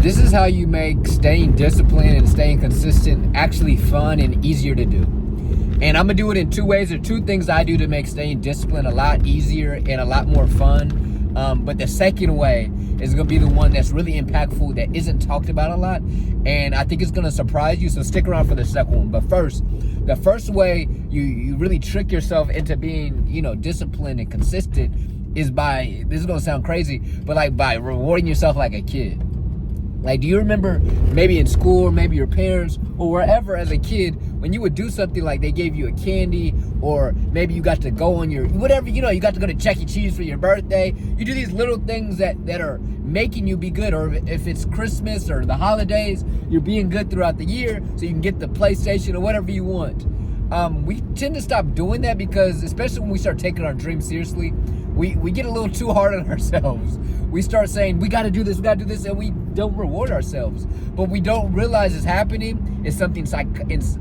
This is how you make staying disciplined and staying consistent actually fun and easier to do. And I'm going to do it in two ways. There are two things I do to make staying disciplined a lot easier and a lot more fun. But the second way is going to be the one that's really impactful, that isn't talked about a lot. And I think it's going to surprise you. So stick around for the second one. But first, the first way you really trick yourself into being, disciplined and consistent is by, this is going to sound crazy, but like by rewarding yourself like a kid. Like, do you remember maybe in school or maybe your parents or wherever as a kid, when you would do something like they gave you a candy, or maybe you got to go on your, whatever, you got to go to Chuck E. Cheese for your birthday. You do these little things that are making you be good. Or if it's Christmas or the holidays, you're being good throughout the year so you can get the PlayStation or whatever you want. We tend to stop doing that because, especially when we start taking our dreams seriously, we get a little too hard on ourselves. We start saying, we got to do this, and we don't reward ourselves. But we don't realize it's happening. It's something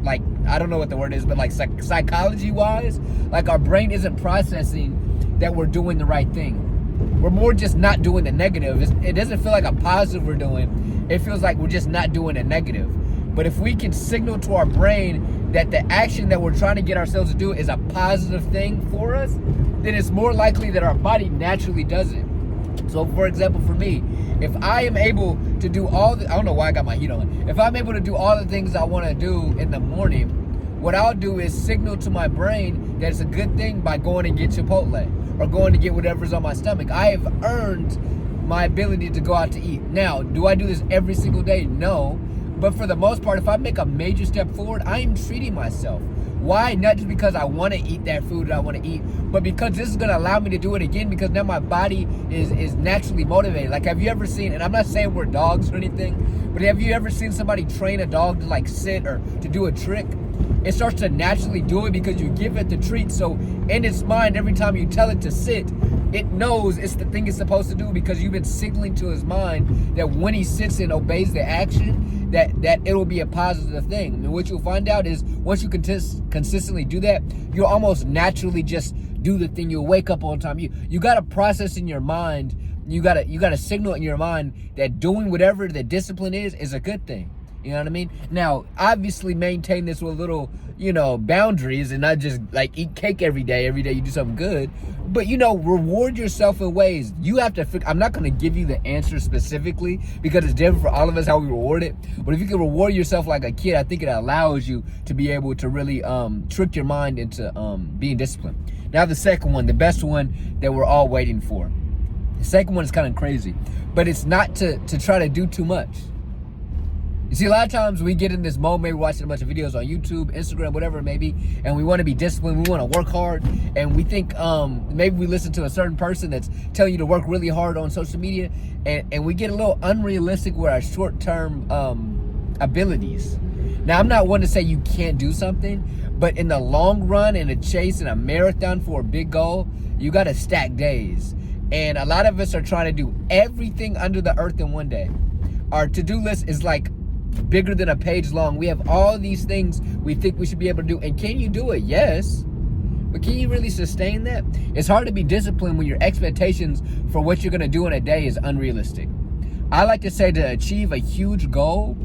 like, I don't know what the word is, but like psychology-wise, like our brain isn't processing that we're doing the right thing. We're more just not doing the negative. It doesn't feel like a positive we're doing. It feels like we're just not doing a negative. But if we can signal to our brain that the action that we're trying to get ourselves to do is a positive thing for us, then it's more likely that our body naturally does it. So, for example, for me, if I am able to do I don't know why I got my heat on. If I'm able to do all the things I want to do in the morning, what I'll do is signal to my brain that it's a good thing by going and get Chipotle or going to get whatever's on my stomach. I have earned my ability to go out to eat. Now, do I do this every single day? No. But for the most part, if I make a major step forward, I am treating myself. Why? Not just because I want to eat that food that I want to eat, but because this is going to allow me to do it again, because now my body is naturally motivated. Like, have you ever seen, and I'm not saying we're dogs or anything, but have you ever seen somebody train a dog to like sit or to do a trick? It starts to naturally do it because you give it the treat. So in its mind, every time you tell it to sit, it knows it's the thing it's supposed to do, because you've been signaling to his mind that when he sits and obeys the action, that it will be a positive thing. And what you'll find out is once you consistently do that, you'll almost naturally just do the thing. You'll wake up on time. You got to process in your mind. You got to signal in your mind that doing whatever the discipline is a good thing. You know what I mean? Now, obviously maintain this with little, boundaries, and not just like eat cake every day you do something good. But, reward yourself in ways. You have to I'm not going to give you the answer specifically because it's different for all of us how we reward it. But if you can reward yourself like a kid, I think it allows you to be able to really trick your mind into being disciplined. Now, the second one, the best one that we're all waiting for. The second one is kind of crazy, but it's not to try to do too much. You see, a lot of times we get in this mode, maybe watching a bunch of videos on YouTube, Instagram, whatever it may be, and we want to be disciplined, we want to work hard, and we think maybe we listen to a certain person that's telling you to work really hard on social media, and we get a little unrealistic with our short-term abilities. Now, I'm not one to say you can't do something, but in the long run, in a chase, in a marathon for a big goal, you got to stack days. And a lot of us are trying to do everything under the earth in one day. Our to-do list is like bigger than a page long. We have all these things we think we should be able to do. And can you do it? Yes. But can you really sustain that? It's hard to be disciplined when your expectations for what you're going to do in a day is unrealistic. I like to say, to achieve a huge goal,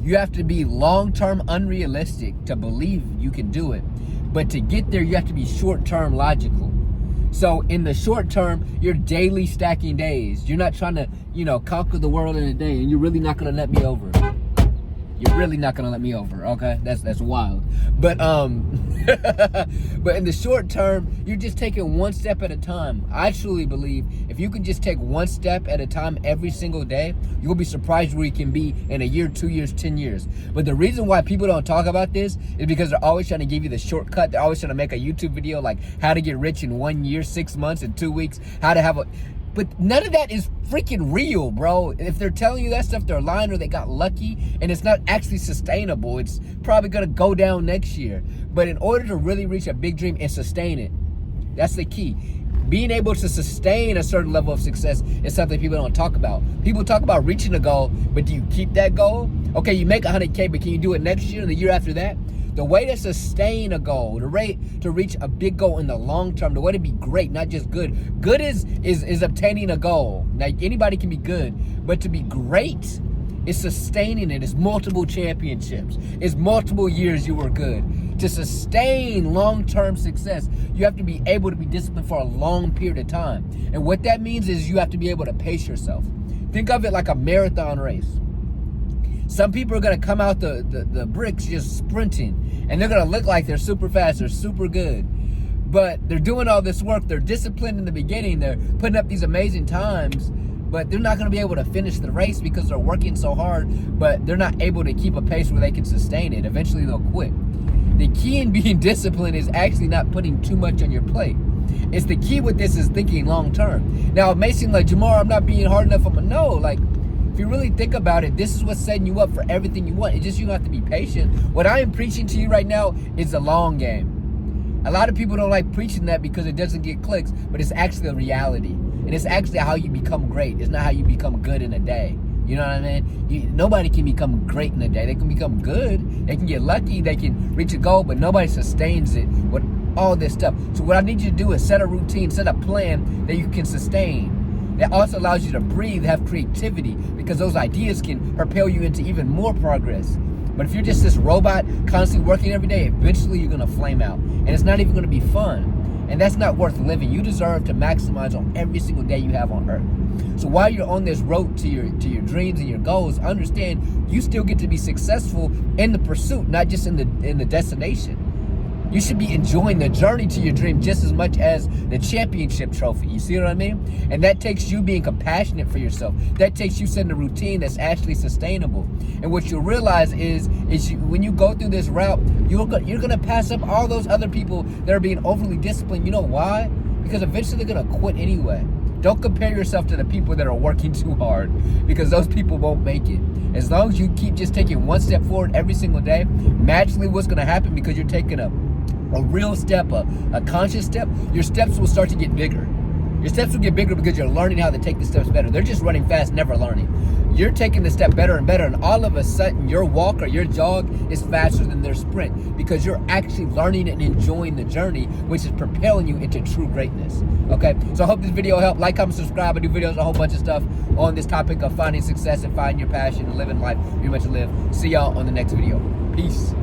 you have to be long-term unrealistic to believe you can do it. But to get there, you have to be short-term logical. So in the short term, you're daily stacking days. You're not trying to, conquer the world in a day, and you're really not going to let me over. You're really not going to let me over, okay? That's wild. But but in the short term, you're just taking one step at a time. I truly believe if you can just take one step at a time every single day, you'll be surprised where you can be in a year, 2 years, 10 years. But the reason why people don't talk about this is because they're always trying to give you the shortcut. They're always trying to make a YouTube video like how to get rich in 1 year, 6 months, and 2 weeks, how to have a... But none of that is freaking real, bro. If they're telling you that stuff, they're lying or they got lucky, and it's not actually sustainable. It's probably going to go down next year. But in order to really reach a big dream and sustain it, that's the key. Being able to sustain a certain level of success is something people don't talk about. People talk about reaching a goal, but do you keep that goal? Okay, you make 100K, but can you do it next year and the year after that? The way to sustain a goal, the way to reach a big goal in the long term, the way to be great, not just good. Good is obtaining a goal. Like, anybody can be good, but to be great is sustaining it. It's multiple championships. It's multiple years you were good. To sustain long-term success, you have to be able to be disciplined for a long period of time. And what that means is you have to be able to pace yourself. Think of it like a marathon race. Some people are going to come out the bricks just sprinting, and they're going to look like they're super fast, they're super good. But they're doing all this work, they're disciplined in the beginning, they're putting up these amazing times, but they're not going to be able to finish the race because they're working so hard, but they're not able to keep a pace where they can sustain it. Eventually they'll quit. The key in being disciplined is actually not putting too much on your plate. It's the key with this is thinking long term. Now, it may seem like, Jamar, I'm not being hard enough. No, like, if you really think about it, this is what's setting you up for everything you want. It's just you have to be patient. What I am preaching to you right now is the long game. A lot of people don't like preaching that because it doesn't get clicks, but it's actually a reality. And it's actually how you become great. It's not how you become good in a day. You know what I mean? Nobody can become great in a day. They can become good. They can get lucky. They can reach a goal, but nobody sustains it with all this stuff. So what I need you to do is set a routine, set a plan that you can sustain. That also allows you to breathe, have creativity, because those ideas can propel you into even more progress. But if you're just this robot constantly working every day, eventually you're going to flame out. And it's not even going to be fun. And that's not worth living. You deserve to maximize on every single day you have on earth. So while you're on this road to your dreams and your goals, understand you still get to be successful in the pursuit, not just in the destination. You should be enjoying the journey to your dream just as much as the championship trophy. You see what I mean? And that takes you being compassionate for yourself. That takes you setting a routine that's actually sustainable. And what you'll realize is when you go through this route, you're going to pass up all those other people that are being overly disciplined. You know why? Because eventually they're going to quit anyway. Don't compare yourself to the people that are working too hard, because those people won't make it. As long as you keep just taking one step forward every single day, magically what's going to happen, because you're taking a real step, a conscious step, your steps will start to get bigger. Your steps will get bigger because you're learning how to take the steps better. They're just running fast, never learning. You're taking the step better and better, and all of a sudden your walk or your jog is faster than their sprint, because you're actually learning and enjoying the journey, which is propelling you into true greatness. Okay, so I hope this video helped. Like, comment, subscribe. I do videos, a whole bunch of stuff on this topic of finding success and finding your passion and living life you're meant to live. See y'all on the next video. Peace.